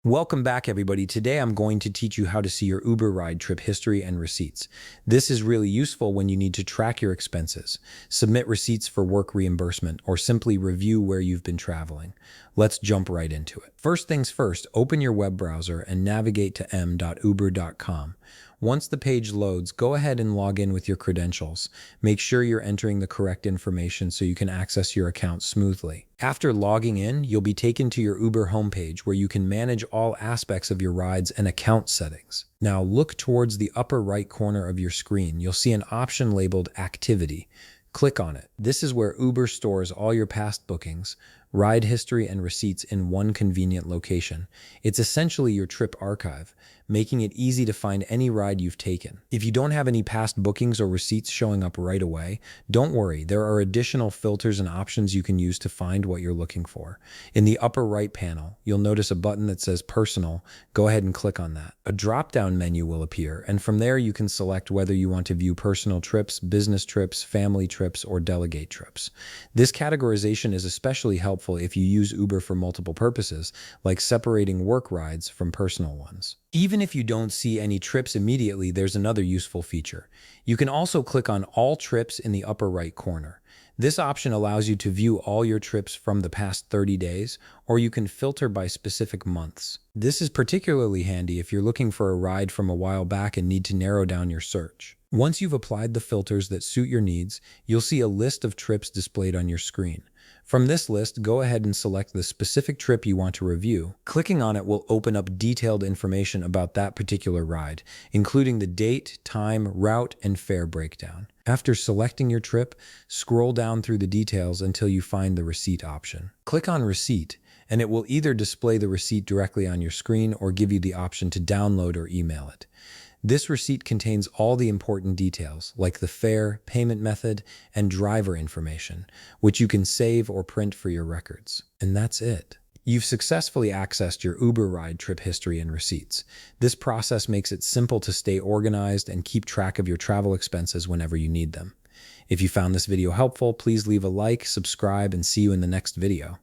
Welcome back, everybody. Today I'm going to teach you how to see your Uber ride trip history and receipts. This is really useful when you need to track your expenses, submit receipts for work reimbursement, or simply review where you've been traveling. Let's jump right into it. First things first, open your web browser and navigate to m.uber.com. Once the page loads, go ahead and log in with your credentials. Make sure you're entering the correct information so you can access your account smoothly. After logging in, you'll be taken to your Uber homepage where you can manage all aspects of your rides and account settings. Now look towards the upper right corner of your screen. You'll see an option labeled Activity. Click on it. This is where Uber stores all your past bookings, ride history, and receipts in one convenient location. It's essentially your trip archive, making it easy to find any ride you've taken. If you don't have any past bookings or receipts showing up right away, don't worry, there are additional filters and options you can use to find what you're looking for. In the upper right panel, you'll notice a button that says Personal. Go ahead and click on that. A drop-down menu will appear, and from there you can select whether you want to view personal trips, business trips, family trips, or delegate trips. This categorization is especially helpful if you use Uber for multiple purposes, like separating work rides from personal ones. Even if you don't see any trips immediately, there's another useful feature. You can also click on All Trips in the upper right corner. This option allows you to view all your trips from the past 30 days, or you can filter by specific months. This is particularly handy if you're looking for a ride from a while back and need to narrow down your search. Once you've applied the filters that suit your needs, you'll see a list of trips displayed on your screen. From this list, go ahead and select the specific trip you want to review. Clicking on it will open up detailed information about that particular ride, including the date, time, route, and fare breakdown. After selecting your trip, scroll down through the details until you find the receipt option. Click on Receipt, and it will either display the receipt directly on your screen or give you the option to download or email it. This receipt contains all the important details, like the fare, payment method, and driver information, which you can save or print for your records. And that's it. You've successfully accessed your Uber ride trip history and receipts. This process makes it simple to stay organized and keep track of your travel expenses whenever you need them. If you found this video helpful, please leave a like, subscribe, and see you in the next video.